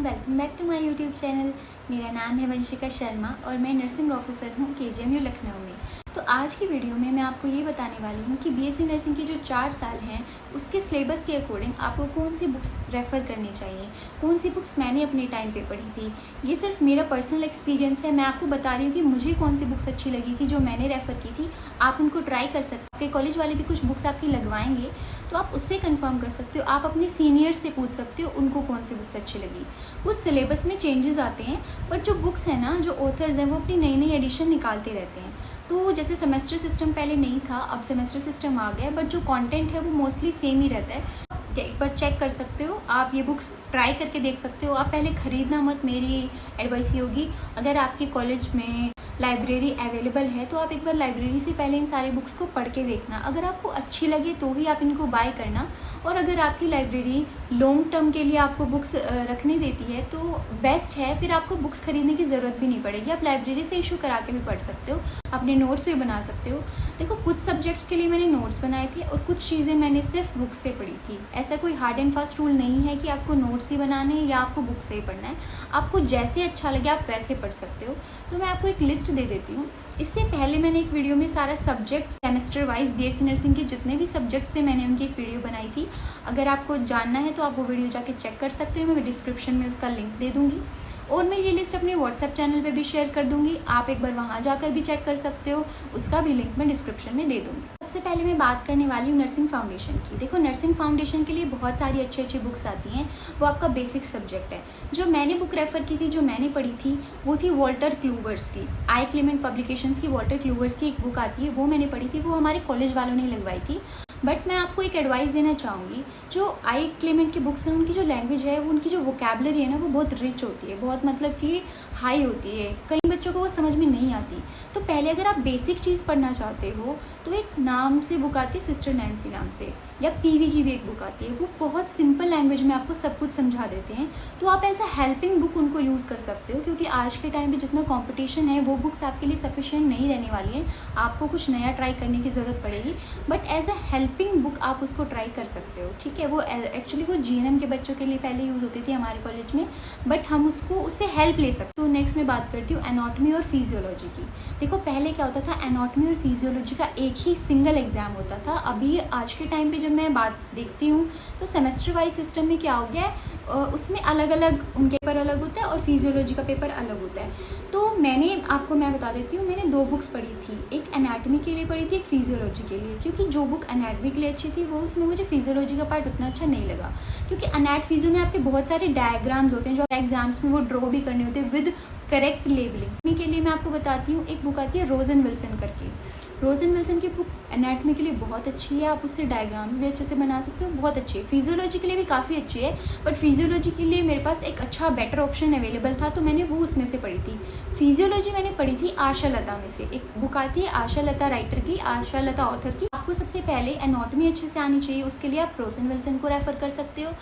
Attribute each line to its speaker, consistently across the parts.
Speaker 1: Welcome back to my YouTube channel. मेरा नाम है वंशिका शर्मा और मैं नर्सिंग ऑफिसर हूँ KGMU लखनऊ में। तो आज की वीडियो में मैं आपको ये बताने वाली हूँ कि BSc नर्सिंग की जो 4 साल हैं उसके सिलेबस के अकॉर्डिंग आपको कौन सी बुक्स रेफ़र करनी चाहिए, कौन सी बुक्स मैंने अपने टाइम पे पढ़ी थी। ये सिर्फ मेरा पर्सनल एक्सपीरियंस है, मैं आपको बता रही हूँ कि मुझे कौन सी बुक्स अच्छी लगी थी जो मैंने रेफ़र की थी। आप उनको ट्राई कर सकते हो, आपके कॉलेज वाले भी कुछ बुक्स आपकी लगवाएंगे तो आप उससे कंफर्म कर सकते हो। आप अपने सीनियर्स से पूछ सकते हो उनको कौन सी बुक्स अच्छी लगी। कुछ सिलेबस में चेंजेस आते हैं बट जो बुक्स हैं ना, जो ऑथर्स हैं वो अपनी नई नई एडिशन निकालते रहते हैं। तो जैसे सेमेस्टर सिस्टम पहले नहीं था, अब सेमेस्टर सिस्टम आ गया, बट जो कंटेंट है वो मोस्टली सेम ही रहता है। एक बार चेक कर सकते हो, आप ये बुक्स ट्राई करके देख सकते हो। आप पहले ख़रीदना मत, मेरी एडवाइस ये होगी। अगर आपके कॉलेज में लाइब्रेरी अवेलेबल है तो आप एक बार लाइब्रेरी से पहले इन सारे बुक्स को पढ़ के देखना। अगर आपको अच्छी लगे तो ही आप इनको बाय करना। और अगर आपकी लाइब्रेरी लॉन्ग टर्म के लिए आपको बुक्स रखने देती है तो बेस्ट है, फिर आपको बुक्स खरीदने की ज़रूरत भी नहीं पड़ेगी। आप लाइब्रेरी से इशू करा के भी पढ़ सकते हो, अपने नोट्स भी बना सकते हो। देखो, कुछ सब्जेक्ट्स के लिए मैंने नोट्स बनाए थे और कुछ चीज़ें मैंने सिर्फ बुक से पढ़ी थी। ऐसा कोई हार्ड एंड फास्ट रूल नहीं है कि आपको नोट्स ही बनाने हैं या आपको बुक से ही पढ़ना है। आपको जैसे अच्छा लगे आप वैसे पढ़ सकते हो। तो मैं आपको एक लिस्ट दे देती हूँ। इससे पहले मैंने एक वीडियो में सारा subject semester wise BSc nursing के जितने भी सब्जेक्ट्स हैं मैंने उनकी एक वीडियो बनाई थी। अगर आपको जानना है तो आप वो वीडियो जाके चेक कर सकते हो, मैं डिस्क्रिप्शन में उसका लिंक दे दूँगी। और मैं ये लिस्ट अपने व्हाट्सएप चैनल पे भी शेयर कर दूँगी, आप एक बार वहाँ जाकर भी चेक कर सकते हो, उसका भी लिंक मैं डिस्क्रिप्शन में दे दूँगी। सबसे पहले मैं बात करने वाली हूँ नर्सिंग फाउंडेशन की। देखो, नर्सिंग फाउंडेशन के लिए बहुत सारी अच्छी अच्छी बुक्स आती हैं, वो आपका बेसिक सब्जेक्ट है। जो मैंने बुक रेफ़र की थी, जो मैंने पढ़ी थी, वो थी वॉल्टर क्लूवर्स की। आई क्लेमेंट पब्लिकेशंस की वॉल्टर क्लूवर्स की एक बुक आती है, वो मैंने पढ़ी थी। वो हमारे कॉलेज वालों ने लगवाई थी। बट मैं आपको एक एडवाइस देना चाहूँगी, जो आई क्लेमेंट की बुक्स हैं उनकी जो लैंग्वेज है, वो उनकी जो वोकेबलरी है ना, वो बहुत रिच होती है, बहुत मतलब कि हाई होती है। कई बच्चों को वो समझ में नहीं आती। तो पहले अगर आप बेसिक चीज़ पढ़ना चाहते हो तो एक नाम से बुक आती है, सिस्टर नैन्सी नाम से, या PV की भी एक बुक आती है। वो बहुत सिंपल लैंग्वेज में आपको सब कुछ समझा देते हैं। तो आप एज अ हेल्पिंग बुक उनको यूज़ कर सकते हो, क्योंकि आज के टाइम पे जितना कंपटीशन है वो बुक्स आपके लिए सफिशिएंट नहीं रहने वाली है। आपको कुछ नया ट्राई करने की ज़रूरत पड़ेगी, but as a helping book आप उसको ट्राई कर सकते हो। ठीक है, वो एक्चुअली वो GNM के बच्चों के लिए पहले यूज़ होती थी हमारे कॉलेज में, बट हम उससे हेल्प ले सकते हो। नेक्स्ट मैं बात करती हूँ एनाटॉमी और फिजियोलॉजी की। देखो, पहले क्या होता था, एनाटॉमी और फिजियोलॉजी का एक ही सिंगल एग्ज़ाम होता था। अभी आज के टाइम पे जब मैं बात देखती हूँ तो सेमेस्टर वाइज सिस्टम में क्या हो गया है, उसमें अलग अलग उनके पेपर अलग होता है और फिजियोलॉजी का पेपर अलग होता है। तो मैं बता देती हूँ, मैंने 2 बुक्स पढ़ी थी, एक एनाटॉमी के लिए पढ़ी थी, एक फिजियोलॉजी के लिए। क्योंकि जो बुक एनाटॉमी के लिए अच्छी थी वो उसमें मुझे फिजियोलॉजी का पार्ट उतना अच्छा नहीं लगा, क्योंकि फिजियो में आपके बहुत सारे डायग्राम्स होते हैं जो एग्जाम्स में वो ड्रॉ भी करने होते हैं विद करेक्ट लेबलिंग। के लिए मैं आपको बताती हूँ, एक बुक आती है रोजन विल्सन करके। रोजन विल्सन की बुक एनाटॉमी के लिए बहुत अच्छी है, आप उससे डायग्राम्स भी अच्छे से बना सकते हो, बहुत अच्छी है। फिजियोलॉजी के लिए भी काफ़ी अच्छी है, बट फिजियोलॉजी के लिए मेरे पास एक अच्छा बेटर ऑप्शन अवेलेबल था तो मैंने वो उसमें से पढ़ी थी। फिजियोलॉजी मैंने पढ़ी थी आशा लता में से, एक बुक आती है आशा लता राइटर की, आशा लता ऑथर की। आपको सबसे पहले एनाटॉमी अच्छे से आनी चाहिए, उसके लिए आप रोजन विल्सन को रेफ़र कर सकते हो।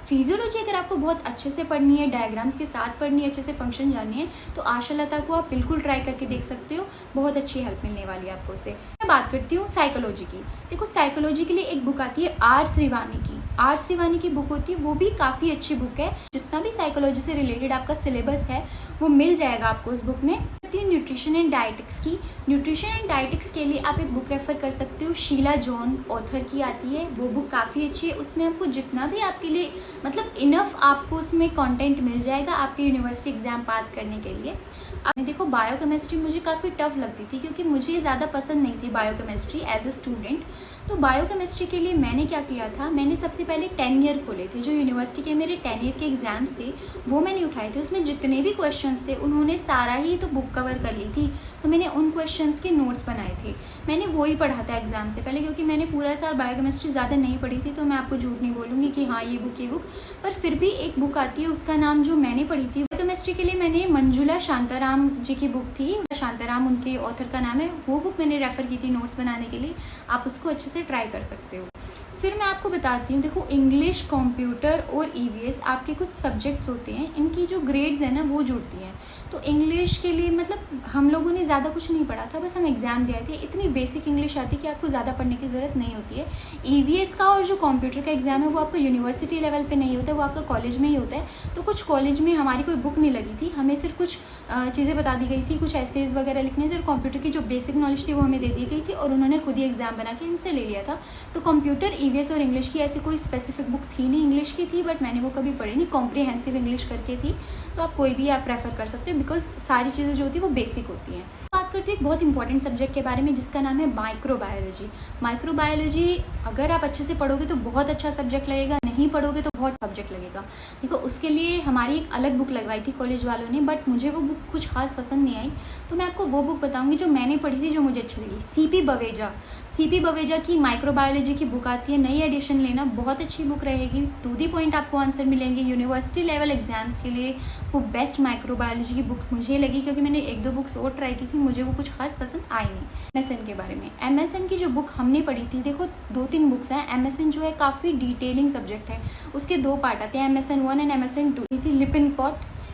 Speaker 1: फिजियोलॉजी अगर आपको बहुत अच्छे से पढ़नी है, डायग्राम्स के साथ पढ़नी है, अच्छे से फंक्शन जाननी है, तो आशा लता को आप बिल्कुल ट्राई करके देख सकते हो, बहुत अच्छी हेल्प मिलने वाली है आपको उससे। मैं बात करती हूँ साइकोलॉजी की। देखो, साइकोलॉजी के लिए एक बुक आती है R श्रीवानी की। R श्रीवानी की बुक होती है, वो भी काफ़ी अच्छी बुक है। जितना भी साइकोलॉजी से रिलेटेड आपका सिलेबस है वो मिल जाएगा आपको उस बुक में। न्यूट्रिशन एंड डाइटिक्स की, न्यूट्रिशन एंड डाइटिक्स के लिए आप एक बुक रेफ़र कर सकते हो, शीला जॉन ऑथर की आती है। वो बुक काफ़ी अच्छी है, उसमें आपको जितना भी आपके लिए मतलब इनफ आपको उसमें कंटेंट मिल जाएगा आपके यूनिवर्सिटी एग्ज़ाम पास करने के लिए। अब देखो, बायोकेमिस्ट्री मुझे काफ़ी टफ लगती थी क्योंकि मुझे ज़्यादा पसंद नहीं थी बायोकेमिस्ट्री एज अ स्टूडेंट। तो बायोकेमिस्ट्री के लिए मैंने क्या किया था, मैंने सबसे पहले 10 ईयर खोले थे। जो यूनिवर्सिटी के मेरे 10 ईयर के एग्ज़ाम्स थे वो मैंने उठाए थे। उसमें जितने भी क्वेश्चंस थे उन्होंने सारा ही तो बुक कवर कर ली थी, तो मैंने उन क्वेश्चंस के नोट्स बनाए थे। मैंने वो ही पढ़ा था एग्ज़ाम से पहले, क्योंकि मैंने पूरा साल बायोकेमिस्ट्री ज़्यादा नहीं पढ़ी थी। तो मैं आपको झूठ नहीं बोलूँगी कि हाँ ये बुक, पर फिर भी एक बुक आती है, उसका नाम जो मैंने पढ़ी थी बायोकेमिस्ट्री के लिए, मैंने मंजुला शांताराम जी की बुक थी, शांताराम उनके ऑथर का नाम है। वो बुक मैंने रेफ़र की थी नोट्स बनाने के लिए, आप उसको अच्छे से ट्राई कर सकते हो। फिर मैं आपको बताती हूँ, देखो इंग्लिश, कंप्यूटर और ईवीएस आपके कुछ सब्जेक्ट्स होते हैं, इनकी जो ग्रेड्स है ना वो जुड़ती हैं। तो इंग्लिश के लिए मतलब हम लोगों ने ज़्यादा कुछ नहीं पढ़ा था, बस हम एग्ज़ाम दिए थे, इतनी बेसिक इंग्लिश आती है कि आपको ज़्यादा पढ़ने की ज़रूरत नहीं होती है। ईवीएस का और जो कंप्यूटर का एग्ज़ाम है वो आपको यूनिवर्सिटी लेवल पे नहीं होता है, वो आपका कॉलेज में ही होता है। तो कुछ कॉलेज में हमारी कोई बुक नहीं लगी थी, हमें सिर्फ कुछ चीज़ें बता दी गई थी, कुछ एसेज वगैरह लिखने थे, और कंप्यूटर की जो बेसिक नॉलेज थी वो हमें दे दी गई थी और उन्होंने खुद ही एग्ज़ाम बना के हमसे ले लिया था। तो कंप्यूटर, ईवीएस और इंग्लिश की ऐसी कोई स्पेसिफिक बुक थी नहीं। इंग्लिश की थी बट मैंने वो कभी पढ़ी नहीं, कॉम्प्रिहेंसिव इंग्लिश करके थी, तो आप कोई भी आप प्रेफर कर सकते हो, बिकॉज सारी चीज़ें जो होती है वो बेसिक होती हैं। बात करते हैं एक बहुत इंपॉर्टेंट सब्जेक्ट के बारे में जिसका नाम है माइक्रोबायोलॉजी। माइक्रोबायोलॉजी अगर आप अच्छे से पढ़ोगे तो बहुत अच्छा सब्जेक्ट लगेगा, नहीं पढ़ोगे तो बहुत सब्जेक्ट लगेगा। देखो उसके लिए हमारी एक अलग बुक लगवाई थी कॉलेज वालों ने, बट मुझे वो बुक कुछ खास पसंद नहीं आई, तो मैं आपको वो बुक बताऊंगी जो मैंने पढ़ी थी, जो मुझे अच्छी लगी। सीपी बवेजा की माइक्रोबायोलॉजी की बुक आती है, नई एडिशन लेना, बहुत अच्छी बुक रहेगी, टू दी पॉइंट आपको आंसर मिलेंगे। यूनिवर्सिटी लेवल एग्जाम्स के लिए वो बेस्ट माइक्रोबायोलॉजी की बुक मुझे लगी, क्योंकि मैंने 1-2 बुक्स और ट्राई की थी, मुझे वो कुछ खास पसंद आई नहीं। एमएसएन के बारे में, एमएसएन की जो बुक हमने पढ़ी थी, देखो 2-3 बुक्स हैं। एमएसएन जो है काफ़ी डिटेलिंग सब्जेक्ट है, उसके 2 पार्ट आते हैं, एमएसएन 1 एंड एमएसएन 2 थी।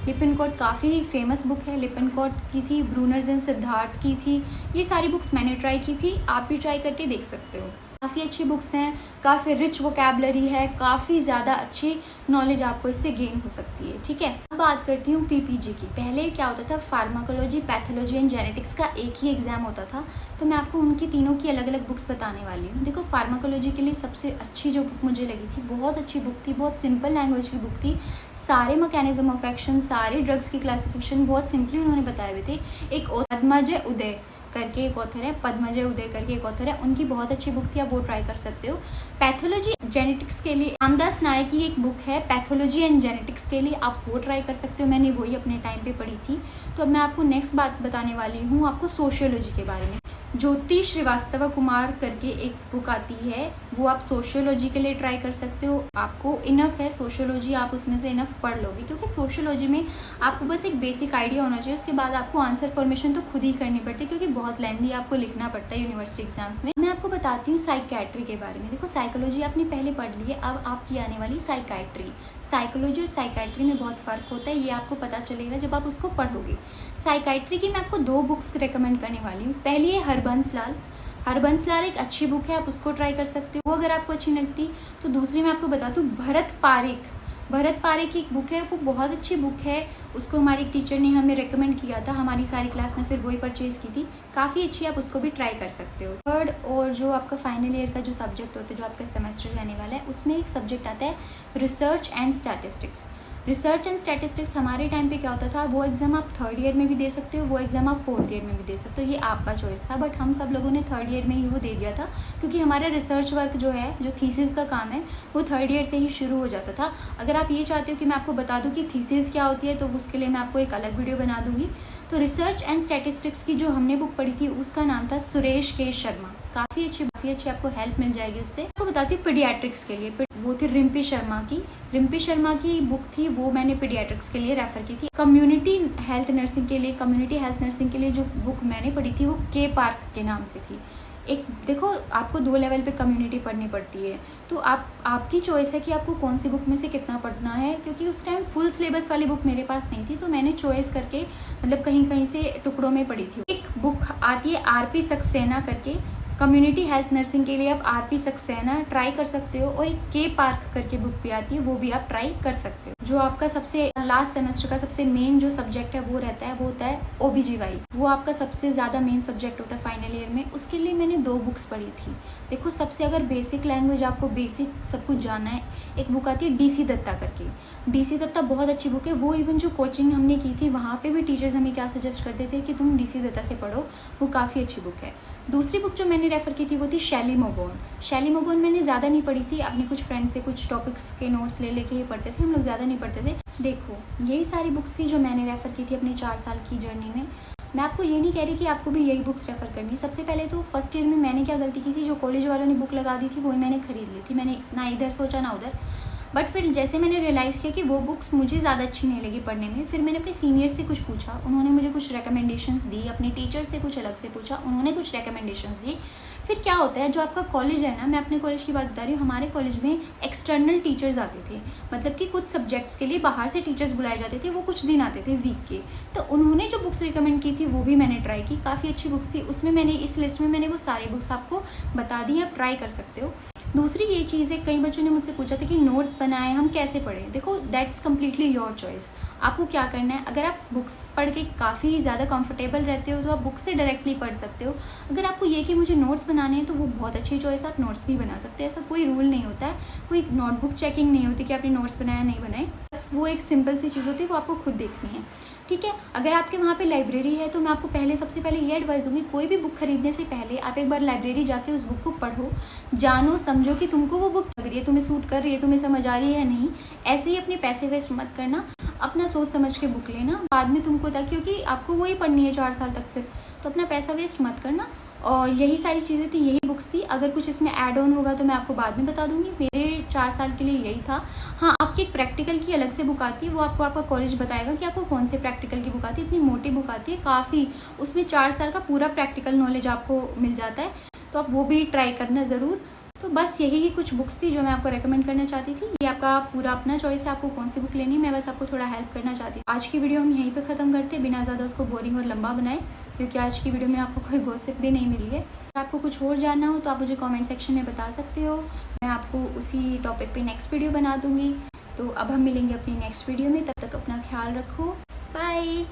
Speaker 1: लिपिनकॉट काफ़ी फेमस बुक है, लिपिनकॉट की थी, ब्रूनर्स एंड सिद्धार्थ की थी। ये सारी बुक्स मैंने ट्राई की थी, आप भी ट्राई करके देख सकते हो। काफ़ी अच्छी बुक्स हैं, काफ़ी रिच वोकैबलरी है, काफ़ी ज़्यादा अच्छी नॉलेज आपको इससे गेन हो सकती है। ठीक है, अब बात करती हूँ पीपीजी की। पहले क्या होता था, फार्माकोलॉजी, पैथोलॉजी एंड जेनेटिक्स का एक ही एग्जाम होता था, तो मैं आपको उनकी तीनों की अलग अलग बुक्स बताने वाली हूँ। देखो फार्माकोलॉजी के लिए सबसे अच्छी जो बुक मुझे लगी थी, बहुत अच्छी बुक थी, बहुत सिंपल लैंग्वेज की बुक थी, सारे मैकेनिज्म ऑफ एक्शन, सारे ड्रग्स की क्लासिफिकेशन बहुत सिंपली उन्होंने बताए हुए थे। एक पद्मजय उदय करके एक ऑथर है, पद्मजय उदय करके एक ऑथर है, उनकी बहुत अच्छी बुक थी, आप वो ट्राई कर सकते हो। पैथोलॉजी जेनेटिक्स के लिए रामदास नायक की एक बुक है, पैथोलॉजी एंड जेनेटिक्स के लिए, आप वो ट्राई कर सकते हो, मैंने वही अपने टाइम पे पढ़ी थी। तो अब मैं आपको नेक्स्ट बात बताने वाली हूँ, आपको सोशियोलॉजी के बारे में। ज्योति श्रीवास्तव कुमार करके एक बुक आती है, वो आप सोशियोलॉजी के लिए ट्राई कर सकते हो। आपको इनफ है सोशियोलॉजी, आप उसमें से इनफ पढ़ लोगे, क्योंकि सोशियोलॉजी में आपको बस एक बेसिक आइडिया होना चाहिए, उसके बाद आपको आंसर फॉर्मेशन तो खुद ही करनी पड़ती है, क्योंकि बहुत लेंथी आपको लिखना पड़ता है यूनिवर्सिटी एग्जाम में। मैं आपको बताती हूँ साइकेट्री के बारे में। देखो साइकोलॉजी आपने पहले पढ़ ली है, अब आपकी आने वाली साइकेट्री। साइकोलॉजी और साइकेट्री में बहुत फ़र्क होता है, ये आपको पता चलेगा जब आप उसको पढ़ोगे। साइकेट्री की मैं आपको 2 बुक्स रिकमेंड करने वाली हूँ। पहली है हरबंस लाल एक अच्छी बुक है, आप उसको ट्राई कर सकते हो, वो अगर आपको अच्छी लगती। तो दूसरी मैं आपको बताती हूँ भरत पारेख की एक बुक है, वो बहुत अच्छी बुक है, उसको हमारी टीचर ने हमें रेकमेंड किया था, हमारी सारी क्लास ने फिर वही परचेज़ की थी, काफ़ी अच्छी, आप उसको भी ट्राई कर सकते हो। थर्ड और जो आपका फाइनल ईयर का जो सब्जेक्ट होता है, जो आपका सेमेस्टर रहने वाला है, उसमें एक सब्जेक्ट आता है रिसर्च एंड स्टैटिस्टिक्स। हमारे टाइम पे क्या होता था, वो एग्ज़ाम आप 3rd ईयर में भी दे सकते हो, वो एग्ज़ाम आप 4th ईयर में भी दे सकते हो, ये आपका चॉइस था, बट हम सब लोगों ने 3rd ईयर में ही वो दे दिया था, क्योंकि हमारा रिसर्च वर्क जो है, जो थीसिस का काम है, वो 3rd ईयर से ही शुरू हो जाता था। अगर आप ये चाहते हो कि मैं आपको बता दूं कि थीसिस क्या होती है, तो उसके लिए मैं आपको एक अलग वीडियो बना दूंगी। तो रिसर्च एंड स्टैटिस्टिक्स की जो हमने बुक पढ़ी थी, उसका नाम था सुरेश के शर्मा, काफ़ी अच्छी आपको हेल्प मिल जाएगी उससे। आपको बताती हूँ पीडियाट्रिक्स के लिए, वो थी रिम्पी शर्मा की बुक थी, वो मैंने पीडियाट्रिक्स के लिए रेफर की थी। कम्युनिटी हेल्थ नर्सिंग के लिए जो बुक मैंने पढ़ी थी, वो के पार्क के नाम से थी। एक देखो आपको 2 लेवल पे कम्युनिटी पढ़नी पड़ती है, तो आपकी चॉइस है कि आपको कौन सी बुक में से कितना पढ़ना है, क्योंकि उस टाइम फुल सिलेबस वाली बुक मेरे पास नहीं थी, तो मैंने चॉइस करके मतलब कहीं से टुकड़ों में पढ़ी थी। एक बुक आती है आरपी सक्सेना करके, कम्युनिटी हेल्थ नर्सिंग के लिए आप आरपी सक्सेना ट्राई कर सकते हो, और एक के पार्क करके बुक भी आती है, वो भी आप ट्राई कर सकते हो। जो आपका सबसे लास्ट सेमेस्टर का सबसे मेन जो सब्जेक्ट है वो होता है OBGY, वो आपका सबसे ज़्यादा मेन सब्जेक्ट होता है फाइनल ईयर में। उसके लिए मैंने 2 बुक्स पढ़ी थी। देखो सबसे अगर बेसिक लैंग्वेज आपको बेसिक सब कुछ जानना है, एक बुक आती है DC दत्ता करके। DC दत्ता बहुत अच्छी बुक है, वो इवन जो कोचिंग हमने की थी वहाँ पे भी टीचर्स हमें क्या सजेस्ट करते थे कि तुम DC दत्ता से पढ़ो, वो काफ़ी अच्छी बुक है। दूसरी बुक जो मैंने रेफ़र की थी वो थी शैली मोगोन मैंने ज़्यादा नहीं पढ़ी थी, अपने कुछ फ्रेंड्स से कुछ टॉपिक्स के नोट्स ले लेके ही पढ़ते थे, हम लोग ज़्यादा नहीं पढ़ते थे। देखो यही सारी बुक्स थी जो मैंने रेफ़र की थी अपने 4 साल की जर्नी में। मैं आपको ये नहीं कह रही कि आपको भी यही बुक्स रेफ़र करनी है। सबसे पहले तो फर्स्ट ईयर में मैंने क्या गलती की थी, जो कॉलेज वालों ने बुक लगा दी थी वही मैंने खरीद ली थी, मैंने ना इधर सोचा ना उधर। बट फिर जैसे मैंने रियलाइज़ किया कि वो बुक्स मुझे ज़्यादा अच्छी नहीं लगी पढ़ने में, फिर मैंने अपने सीनियर्स से कुछ पूछा, उन्होंने मुझे कुछ रिकमेंडेशंस दी, अपने टीचर से कुछ अलग से पूछा, उन्होंने कुछ रिकमेंडेशंस दी। फिर क्या होता है, जो आपका कॉलेज है ना, मैं अपने कॉलेज की बात बता रही हूँ, हमारे कॉलेज में एक्सटर्नल टीचर्स आते थे, मतलब कि कुछ सब्जेक्ट्स के लिए बाहर से टीचर्स बुलाए जाते थे, वो कुछ दिन आते थे वीक के। तो उन्होंने जो बुक्स रिकमेंड की थी वो भी मैंने ट्राई की, काफ़ी अच्छी बुक्स थी। उसमें मैंने इस लिस्ट में मैंने वो सारी बुक्स आपको बता दी, आप ट्राई कर सकते हो। दूसरी ये चीज़ है, कई बच्चों ने मुझसे पूछा था कि नोट्स बनाए हम कैसे पढ़ें। देखो, दैट्स कम्प्लीटली योर चॉइस, आपको क्या करना है। अगर आप बुक्स पढ़ के काफ़ी ज़्यादा कंफर्टेबल रहते हो तो आप बुक से डायरेक्टली पढ़ सकते हो। अगर आपको ये कि मुझे नोट्स बनाने हैं तो वो बहुत अच्छी चॉइस, आप नोट्स भी बना सकते हो। ऐसा कोई रूल नहीं होता है, कोई नोटबुक चेकिंग नहीं होती कि आपने नोट्स बनाया नहीं बनाए, बस वो एक सिंपल सी चीज़ होती है, वो आपको खुद देखनी है, ठीक है। अगर आपके वहाँ पे लाइब्रेरी है तो मैं आपको सबसे पहले ये एडवाइस दूंगी, कोई भी बुक खरीदने से पहले आप एक बार लाइब्रेरी जाके उस बुक को पढ़ो, जानो, समझो कि तुमको वो बुक लग रही है, तुम्हें सूट कर रही है, तुम्हें समझ आ रही है या नहीं। ऐसे ही अपने पैसे वेस्ट मत करना, अपना सोच समझ के बुक लेना, बाद में तुमको था, क्योंकि आपको वही पढ़नी है 4 साल तक फिर, तो अपना पैसा वेस्ट मत करना। और यही सारी चीज़ें थी, यही बुक्स थी। अगर कुछ इसमें ऐड ऑन होगा तो मैं आपको बाद में बता दूंगी। मेरे 4 साल के लिए यही था। हाँ, आपकी एक प्रैक्टिकल की अलग से बुक आती है, वो आपको आपका कॉलेज बताएगा कि आपको कौन से प्रैक्टिकल की बुक आती है। इतनी मोटी बुक आती है काफ़ी, उसमें 4 साल का पूरा प्रैक्टिकल नॉलेज आपको मिल जाता है, तो आप वो भी ट्राई करना ज़रूर। तो बस यही कुछ बुक्स थी जो मैं आपको रेकमेंड करना चाहती थी। ये आपका पूरा अपना चॉइस है, आपको कौन सी बुक लेनी है, मैं बस आपको थोड़ा हेल्प करना चाहती थी। आज की वीडियो हम यहीं पे ख़त्म करते हैं, बिना ज़्यादा उसको बोरिंग और लंबा बनाए, क्योंकि आज की वीडियो में आपको कोई गॉसिप भी नहीं मिली है। अगर आपको कुछ और जानना हो तो आप मुझे कमेंट सेक्शन में बता सकते हो, मैं आपको उसी टॉपिक पे नेक्स्ट वीडियो बना दूँगी। तो अब हम मिलेंगे अपनी नेक्स्ट वीडियो में, तब तक अपना ख्याल रखो, बाय।